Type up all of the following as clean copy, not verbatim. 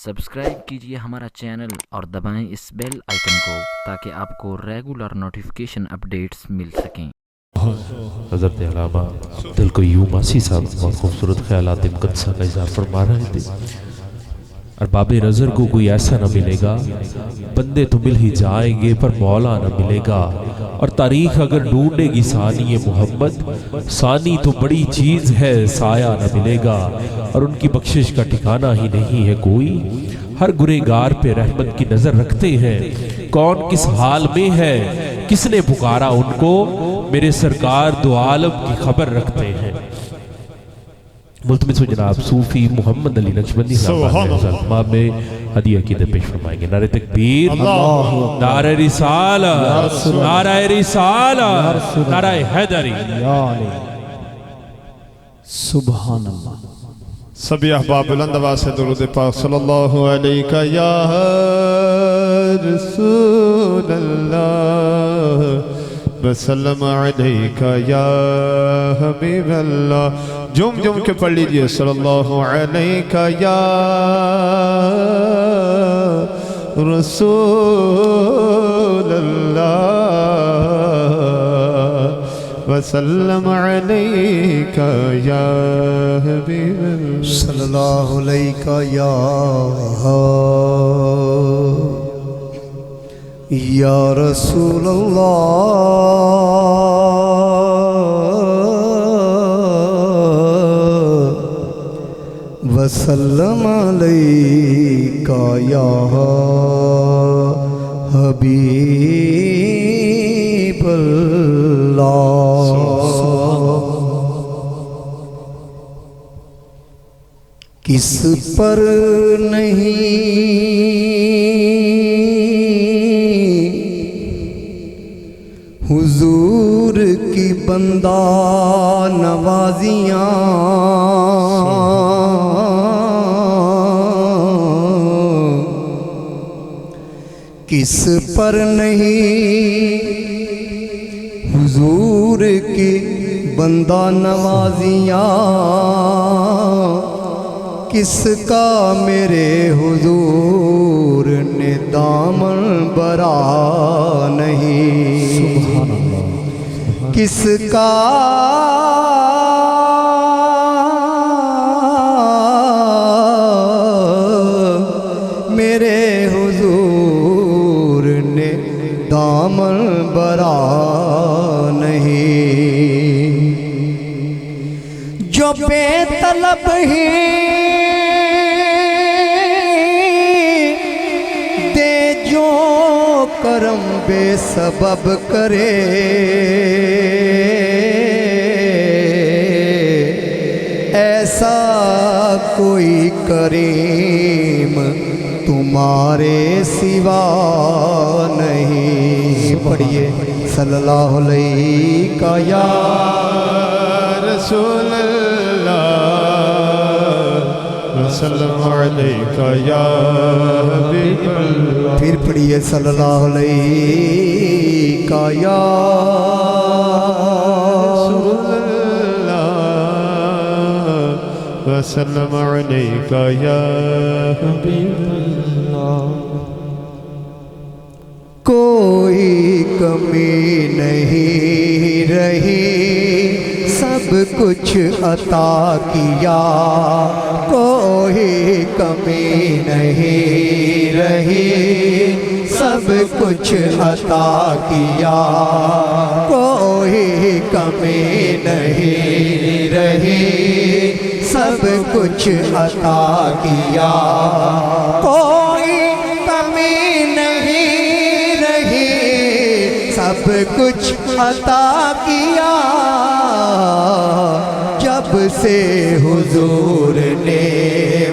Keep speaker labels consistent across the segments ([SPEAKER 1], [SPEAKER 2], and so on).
[SPEAKER 1] Subscribe کیجئے ہمارا channel اور دبائیں اس بیل آئیکن کو تاکہ آپ کو ریگولر نوٹیفیکیشن اپڈیٹس مل سکیں۔
[SPEAKER 2] حضرت علامہ دل کو یوں ماسی صاحب بہت خوبصورت خیالات مقدسہ کا اظہار فرما رہے تھے۔ ارباب نظر کو کوئی ایسا نہ ملے گا، بندے تو مل ہی جائیں گے پر مولا نہ ملے گا، اور تاریخ اگر ڈھونڈے گی ثانی محمد، ثانی تو بڑی چیز ہے سایہ نہ ملے گا، اور ان کی بخشش کا ٹھکانہ ہی نہیں ہے کوئی۔ ہر گنہگار پہ رحمت کی نظر رکھتے ہیں، کون کس حال میں ہے کس نے پکارا ان کو، میرے سرکار دو عالم کی خبر رکھتے ہیں۔ ملتمس جناب صوفی محمد علی نقشبندی صاحب میں ہدیہ عقیدت پیش فرمائیں گے۔ نعرہ تکبیر، نعرہ رسالت، نعرہ رسالت، نعرہ حیدری۔
[SPEAKER 3] سبحان اللہ۔
[SPEAKER 4] سبھی احباب بلند آواز سے درود پاک صلی اللہ علیہ یا رسول اللہ وسلم علیکہ یا حبیب اللہ۔ جم جم کے پڑھ لیجئے صلی اللہ علیہ یا رسول اللہ وسلم علیکہ یا حبیب اللہ۔
[SPEAKER 3] صلی اللہ علیہ یا رسول اللہ وسلم علیکہ یا حبیب اللہ۔ کس پر نہیں حضور کی بندہ نوازیاں، کس پر نہیں حضور کی بندہ نوازیاں، کس کا میرے حضور نے دامن برا نہیں، کس کا میرے حضور نے دامن برا نہیں، جو بے طلب ہی کرم بے سبب کرے، ایسا کوئی کریم تمہارے سوا نہیں۔ پڑھیے صلی اللہ علیہ یا
[SPEAKER 4] رسول اللہ وسلم علیکہ یا حبیب اللہ۔
[SPEAKER 3] پھر پڑھیے صلی اللہ علیہ یا
[SPEAKER 4] رسول اللہ وسلم علیکہ یا حبیب اللہ۔
[SPEAKER 3] کوئی کمی نہیں رہی، سب کچھ عطا کیا، کوئی کمی نہیں رہی، سب کچھ عطا کیا، کوئی کمی نہیں رہی، سب کچھ عطا کیا، کوئی کمی نہیں رہی، سب کچھ عطا کیا، جب سے حضور نے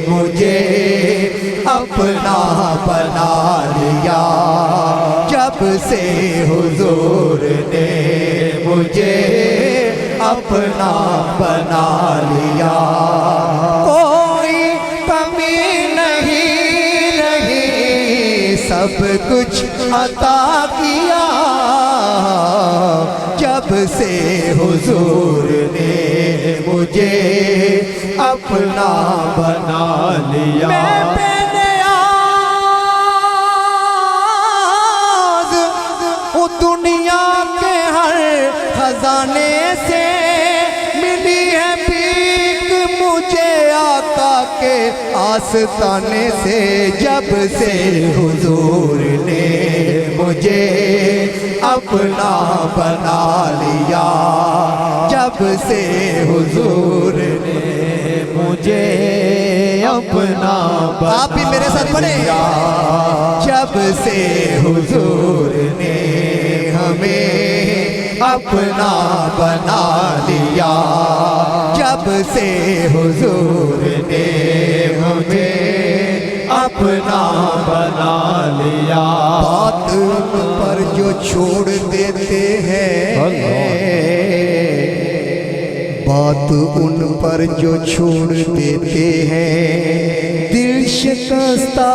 [SPEAKER 3] مجھے اپنا بنا لیا، جب سے حضور نے مجھے اپنا بنا لیا، کوئی کمی نہیں رہی، سب کچھ عطا کیا، جب سے حضور نے مجھے اپنا بنا لیا۔ میں آستانے سے جب سے حضور نے مجھے اپنا بنا لیا، جب سے حضور نے مجھے اپنا بنا، آپ بھی میرے ساتھ پڑھیں، جب سے حضور نے ہمیں اپنا بنا لیا، جب سے حضور نے ہمیں اپنا بنا لیا، بات پر جو چھوڑ دیتے ہیں، بات ان پر جو چھوڑ دیتے ہیں، دل شکستہ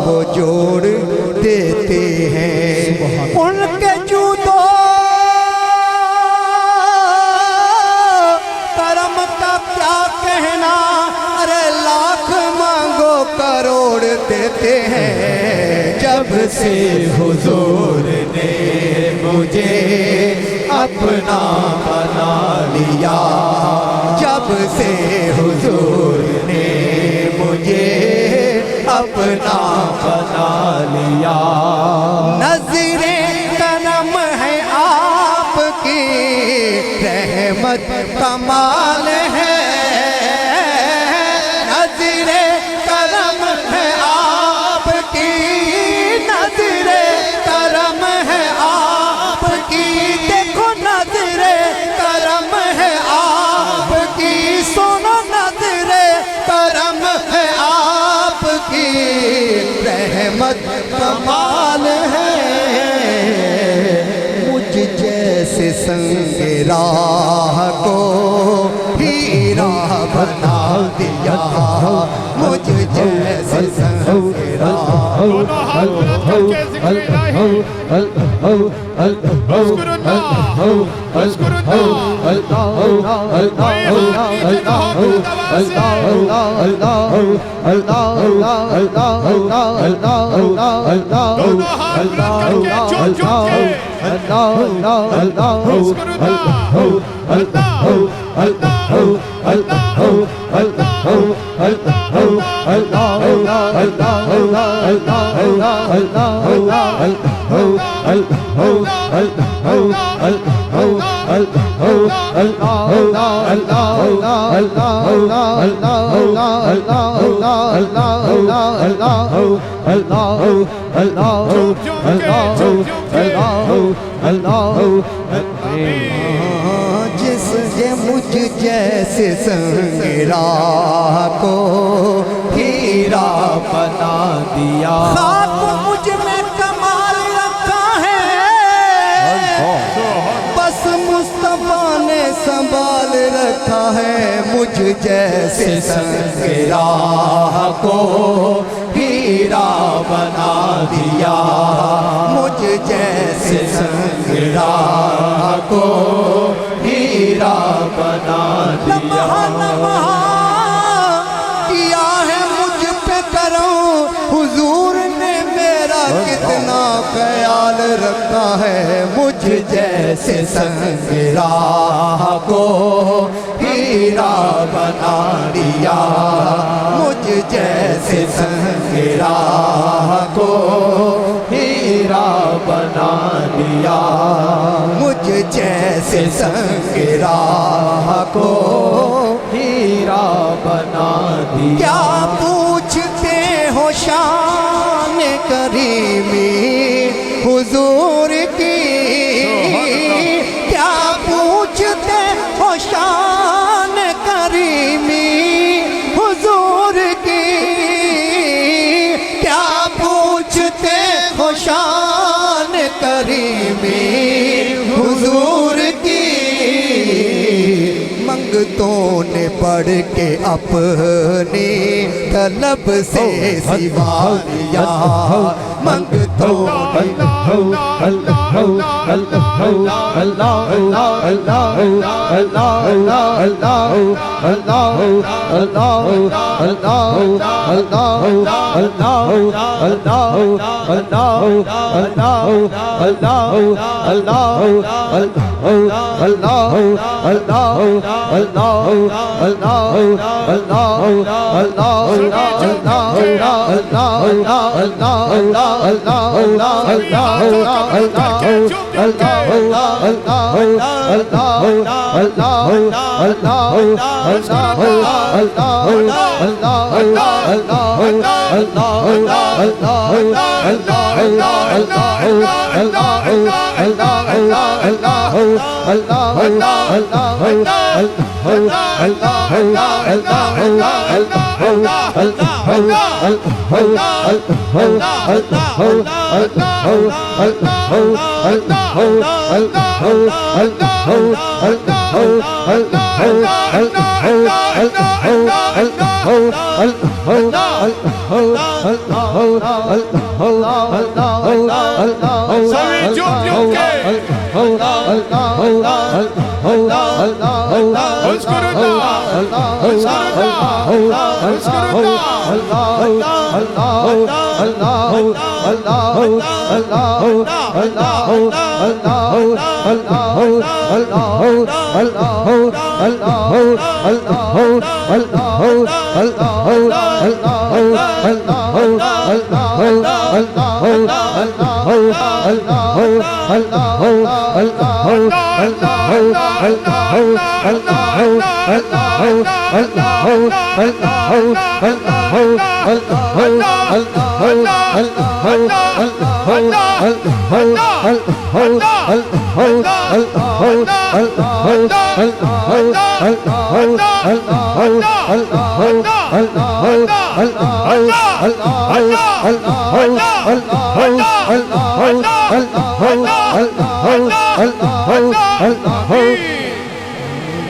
[SPEAKER 3] وہ جوڑ دیتے ہیں، ان کے جودو کرم کا کیا کہنا، ارے لاکھ مانگو کروڑ دیتے ہیں، جب سے حضور نے مجھے اپنا بنا لیا، جب سے حضور نے مجھے اپنا بنا لیا، نظر کرم ہے آپ کی، رحمت کمال ہے، نظر کرم ہے آپ کی، نظر کرم ہے آپ کی، دیکھو نظر کرم ہے آپ کی، سنو نظر کرم ہے آپ کی، رحمت کمال ہے، مجھ جیسے سنگ راہ کو ہیرا بنا دیا، مجھ جیسے سنگ راہ
[SPEAKER 4] دونوں ہاتھ بلند کر کے ذکر الہی، اذکر اللہ، اذکر اللہ، کوئی ہاتھ نیچے نہ ہو بلند آواز سے، دونوں ہاتھ بلند کر کے جھوم جھوم کے، اذکر
[SPEAKER 3] جس نے مجھ جیسے سنگ راہ کو ہیرا بنا دیا، خاک مجھ میں کمال رکھا ہے، بس مصطفیٰ نے سنبھال رکھا ہے، مجھ جیسے سنگ راہ کو ہیرا بنا دیا، مجھ جیسے سنگ راہ کو ہیرا بنا دیا، لمحہ کیا ہے مجھ پہ کرم، حضور نے میرا کتنا خیال رکھا ہے، مجھ جیسے سنگ راہ کو ہیرا بنا دیا، مجھ جیسے سنگ راہ کو ہیرا بنا دیا، مجھ جیسے سنگ راہ کو ہیرا بنا دیا، کیا پوچھتے ہو شان کریمی حضور کی، کیا پوچھتے ہو شان کریمی حضور کی، کیا پوچھتے ہو شان کریمی حضور کی، منگتوں نے پڑھ کے اپنی طلب سے سوا لیا، منگتوں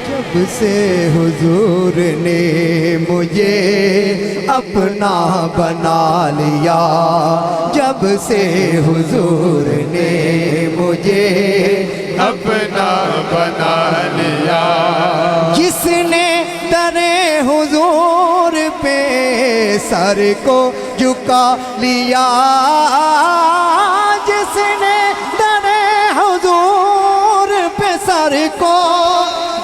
[SPEAKER 3] جب سے حضور نے مجھے اپنا بنا لیا، جب سے حضور نے مجھے
[SPEAKER 4] اپنا بنا لیا،
[SPEAKER 3] جس نے در حضور پہ سر کو جھکا لیا، جس نے در حضور پہ سر کو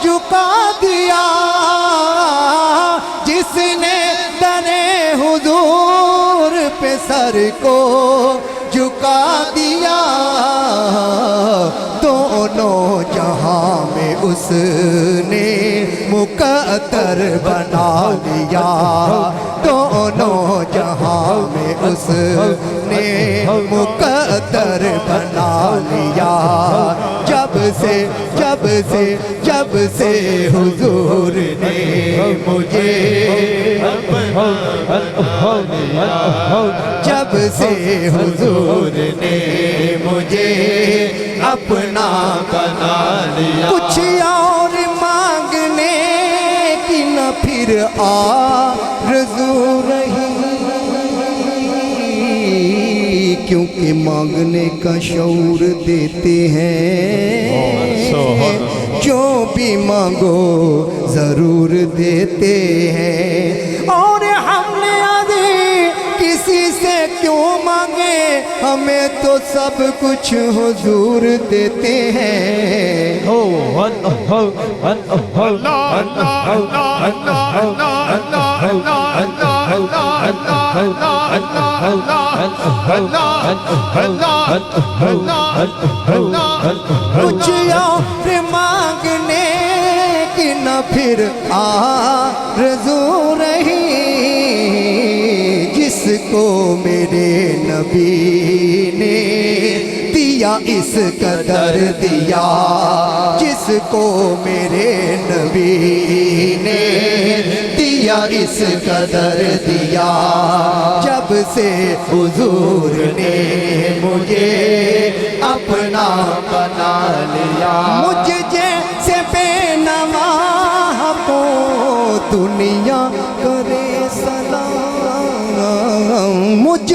[SPEAKER 3] جھکا دیا، جس نے در حضور پہ سر کو جھکا دیا، دونوں جہاں میں اس نے مقدر بنا لیا، دونوں جہاں میں اس نے مقدر بنا لیا، جب سے حضور نے مجھے جب سے حضور نے مجھے اپنا بنا لیا، کچھ اور مانگنے کی نہ پھر آرزو رہی، کیونکہ مانگنے کا شعور دیتے ہیں، جو بھی مانگو ضرور دیتے ہیں، اور ہم نے آدھی کسی سے کیوں مانگے، ہمیں تو سب کچھ حضور دیتے ہیں۔ کچھ اور مانگنے کی نہ پھر آرزو رہی، جس کو میرے نبی نے دیا اس قدر دیا، جس کو میرے نبی نے دیا اس قدر دیا، جب سے حضور نے مجھے اپنا بنا لیا، مجھ جیسے بے نواح کو دنیا کرے سلام، مجھ